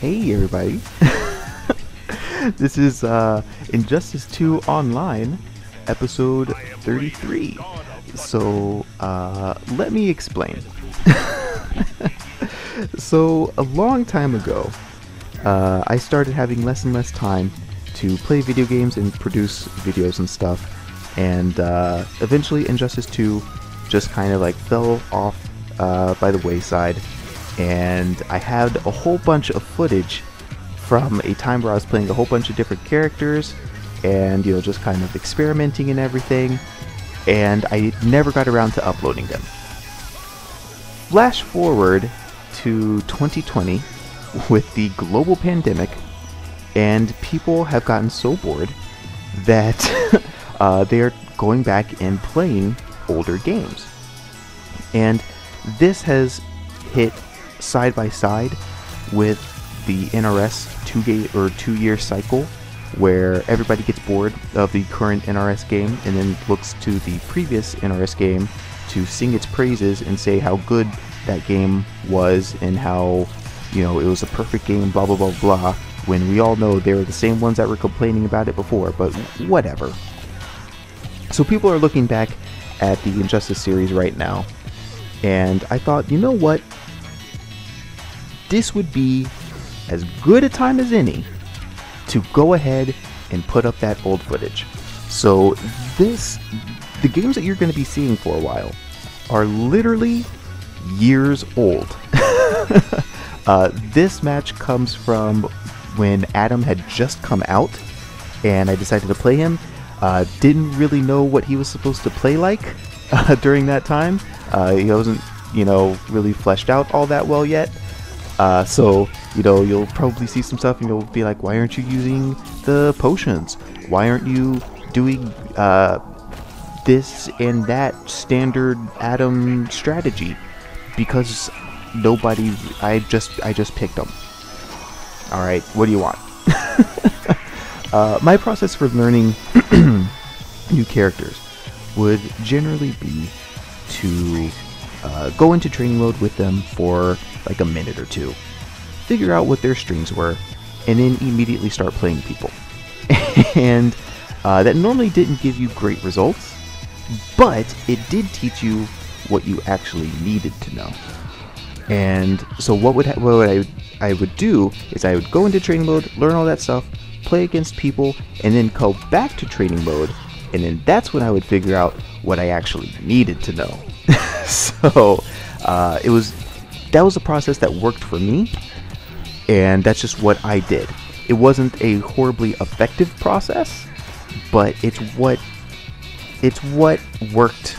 Hey everybody, this is Injustice 2 Online, episode 33. So, let me explain. So, a long time ago, I started having less and less time to play video games and produce videos and stuff, and eventually Injustice 2 just kind of like fell off by the wayside. And I had a whole bunch of footage from a time where I was playing a whole bunch of different characters and, you know, just kind of experimenting and everything, and I never got around to uploading them. Flash forward to 2020 with the global pandemic, and people have gotten so bored that they're going back and playing older games. And this has hit side by side with the NRS 2-year cycle, where everybody gets bored of the current NRS game and then looks to the previous NRS game to sing its praises and say how good that game was and how, you know, it was a perfect game, blah blah blah blah, when we all know they were the same ones that were complaining about it before, but whatever. So people are looking back at the Injustice series right now, and I thought, you know what? This would be as good a time as any to go ahead and put up that old footage. So the games that you're going to be seeing for a while are literally years old. This match comes from when Adam had just come out, and I decided to play him. Didn't really know what he was supposed to play like during that time. He wasn't, you know, really fleshed out all that well yet. So, you know, you'll probably see some stuff and you'll be like, why aren't you using the potions? Why aren't you doing this and that standard Adam strategy? Because nobody, I just picked them. Alright, what do you want? My process for learning new characters would generally be to go into training mode with them for like a minute or two, figure out what their strings were, and then immediately start playing people. And that normally didn't give you great results, but it did teach you what you actually needed to know. And so what I would do is I would go into training mode, learn all that stuff, play against people, and then go back to training mode, and then that's when I would figure out what I actually needed to know. So that was a process that worked for me, and that's just what I did. It wasn't a horribly effective process, but it's what worked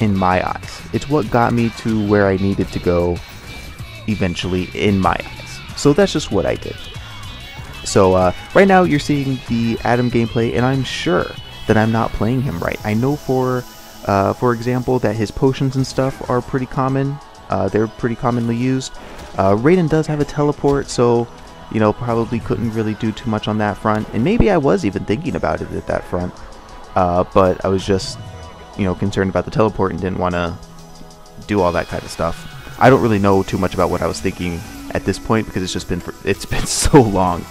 in my eyes. It's what got me to where I needed to go eventually in my eyes. So that's just what I did. So right now you're seeing the Adam gameplay, and I'm sure that I'm not playing him right. I know for example, that his potions and stuff are pretty common. They're pretty commonly used. Raiden does have a teleport, so, you know, probably couldn't really do too much on that front. And maybe I was even thinking about it at that front. But I was just, you know, concerned about the teleport and didn't want to do all that kind of stuff. I don't really know too much about what I was thinking at this point because it's been so long.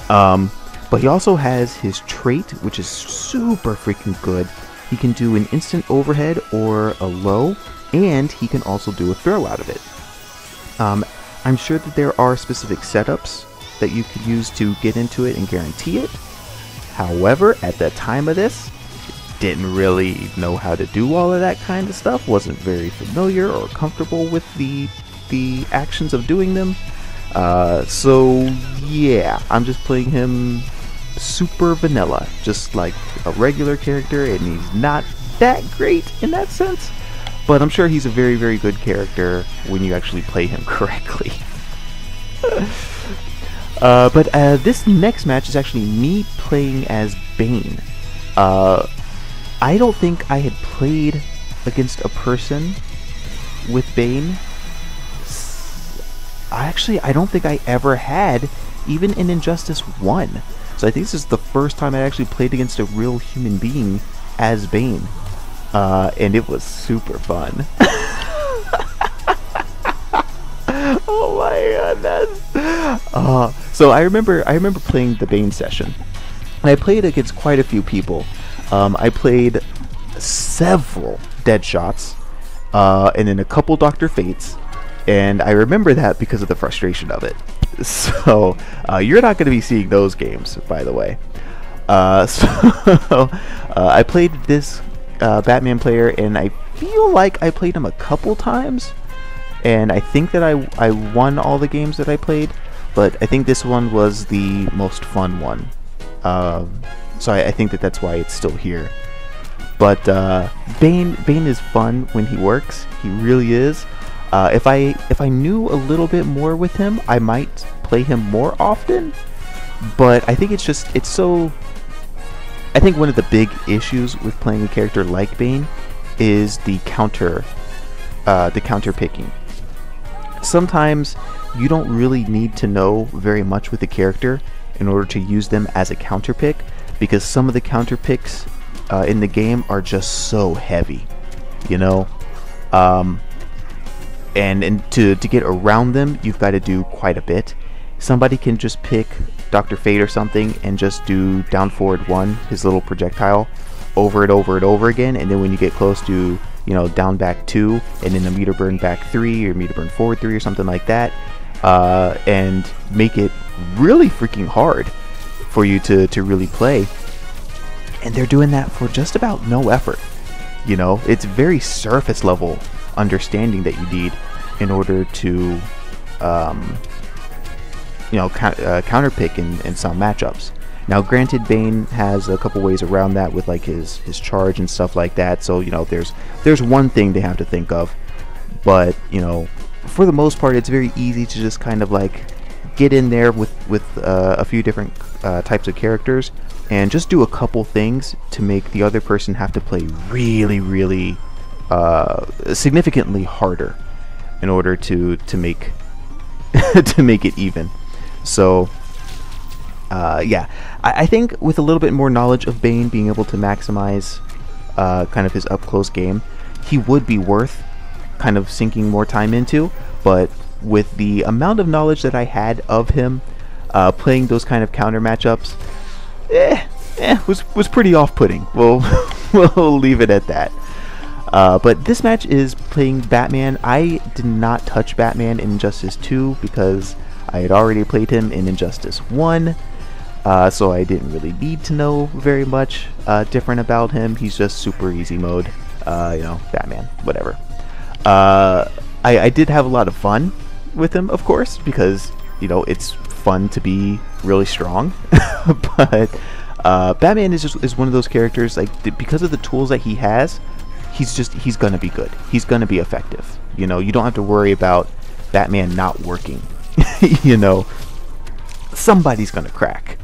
But he also has his trait, which is super freaking good. He can do an instant overhead or a low, and he can also do a throw out of it. I'm sure that there are specific setups that you could use to get into it and guarantee it. However, at the time of this, didn't really know how to do all of that kind of stuff, wasn't very familiar or comfortable with the actions of doing them. So yeah, I'm just playing him super vanilla, just like a regular character, and he's not that great in that sense, but I'm sure he's a very, very good character when you actually play him correctly. But this next match is actually me playing as Bane. I don't think I had played against a person with Bane. I don't think I ever had, even in Injustice 1. So I think this is the first time I actually played against a real human being as Bane. And it was super fun. Oh my my goodness. So I remember playing the Bane session, and I played against quite a few people. I played several Deadshots, and then a couple Dr. Fates, and I remember that because of the frustration of it. So you're not going to be seeing those games, by the way. I played this Batman player, and I feel like I played him a couple times, and I think that I won all the games that I played, but I think this one was the most fun one. So I think that that's why it's still here. But Bane is fun when he works. He really is. If I knew a little bit more with him, I might play him more often. But I think it's so. I think one of the big issues with playing a character like Bane is the counter picking. Sometimes you don't really need to know very much with the character in order to use them as a counter pick, because some of the counter picks in the game are just so heavy, you know. And to get around them, you've got to do quite a bit. Somebody can just pick Dr. Fate or something and just do down forward 1, his little projectile, over and over and over again, and then when you get close to, you know, down back 2, and then the meter burn back 3 or meter burn forward 3 or something like that, and make it really freaking hard for you to really play. And they're doing that for just about no effort. You know, it's very surface level understanding that you need in order to you know, counterpick in some matchups. Now granted, Bane has a couple ways around that with like his charge and stuff like that, so you know, there's one thing they have to think of, but you know, for the most part it's very easy to just kind of like get in there with a few different types of characters and just do a couple things to make the other person have to play really significantly harder in order to make to make it even. So yeah, I think with a little bit more knowledge of Bane, being able to maximize kind of his up close game, he would be worth kind of sinking more time into. But with the amount of knowledge that I had of him, playing those kind of counter matchups, was pretty off-putting. We'll leave it at that. But this match is playing Batman. I did not touch Batman in Injustice 2 because I had already played him in Injustice 1, so I didn't really need to know very much different about him. He's just super easy mode, you know, Batman, whatever. I did have a lot of fun with him, of course, because, you know, it's fun to be really strong. But Batman is one of those characters, like, because of the tools that he has, he's gonna be good. He's gonna be effective. You know, you don't have to worry about Batman not working. You know, somebody's gonna crack.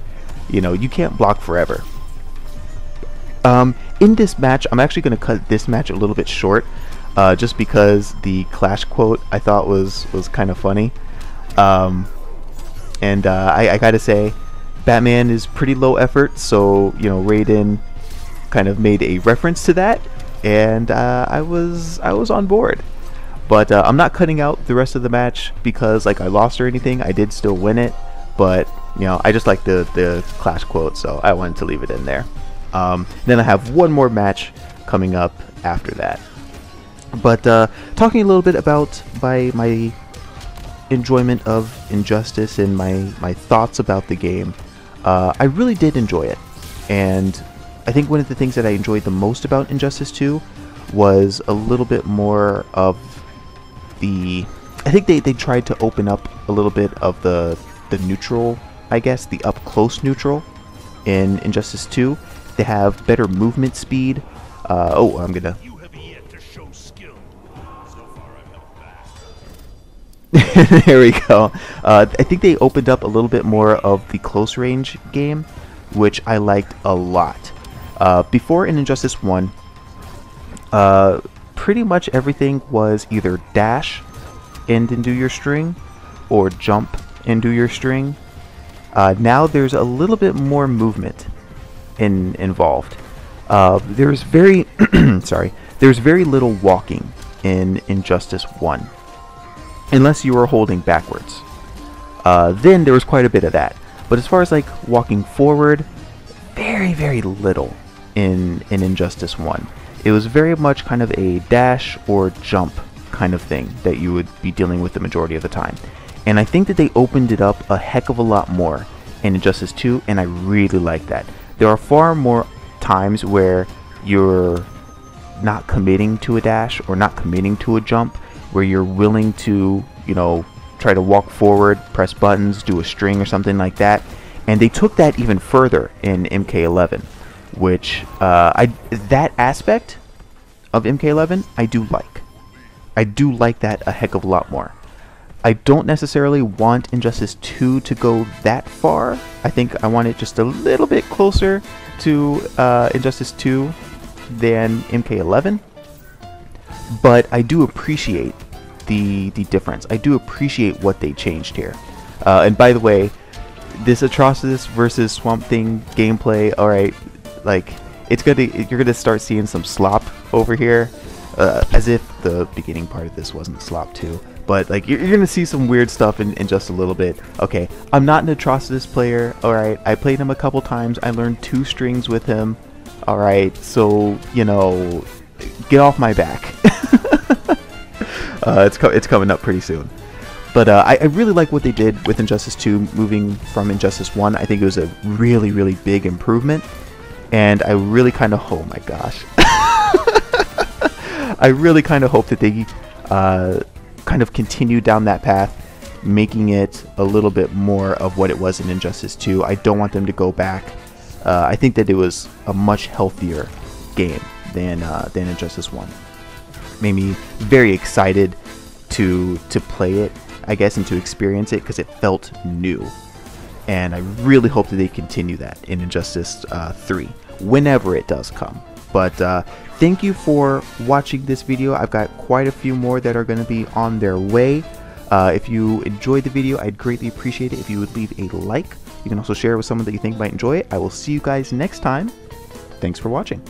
You know, you can't block forever. In this match, I'm actually gonna cut this match a little bit short, just because the Clash quote I thought was kind of funny. And I gotta say, Batman is pretty low effort, so you know, Raiden kind of made a reference to that, and I was on board. But I'm not cutting out the rest of the match because like I lost or anything. I did still win it, but you know, I just like the Clash quote, so I wanted to leave it in there. Then I have one more match coming up after that. But talking a little bit about my enjoyment of Injustice and my thoughts about the game, I really did enjoy it. And I think one of the things that I enjoyed the most about Injustice 2 was a little bit more of the... I think they tried to open up a little bit of the neutral, I guess, the up-close neutral in Injustice 2. They have better movement speed. Oh, I'm gonna... There we go. I think they opened up a little bit more of the close range game, which I liked a lot. Before in Injustice 1, pretty much everything was either dash and then do your string, or jump and do your string. Now there's a little bit more movement involved. There's very there's very little walking in Injustice 1. unless you were holding backwards. Then there was quite a bit of that. But as far as like walking forward, very little in Injustice 1. It was very much kind of a dash or jump kind of thing that you would be dealing with the majority of the time. And I think that they opened it up a heck of a lot more in Injustice 2, and I really like that. There are far more times where you're not committing to a dash or not committing to a jump, where you're willing to, you know, try to walk forward, press buttons, do a string or something like that. And they took that even further in MK11, which that aspect of MK11 I do like. I do like that a heck of a lot more. I don't necessarily want Injustice 2 to go that far. I think I want it just a little bit closer to Injustice 2 than MK11. But I do appreciate the difference. I do appreciate what they changed here. And by the way, this Atrocitus versus Swamp Thing gameplay, alright, like, you're gonna start seeing some slop over here. As if the beginning part of this wasn't slop too. But like you're gonna see some weird stuff in just a little bit. Okay, I'm not an Atrocitus player. Alright, I played him a couple times. I learned 2 strings with him. Alright, so, you know, get off my back. It's coming up pretty soon. But I really like what they did with Injustice 2 moving from Injustice 1. I think it was a really big improvement. And I really kind of, oh my gosh. I really kind of hope that they kind of continue down that path, making it a little bit more of what it was in Injustice 2. I don't want them to go back. I think that it was a much healthier game than Injustice 1. Made me very excited to play it, I guess, and to experience it because it felt new. And I really hope that they continue that in Injustice 3, whenever it does come. But thank you for watching this video. I've got quite a few more that are going to be on their way. If you enjoyed the video, I'd greatly appreciate it if you would leave a like. You can also share it with someone that you think might enjoy it. I will see you guys next time. Thanks for watching.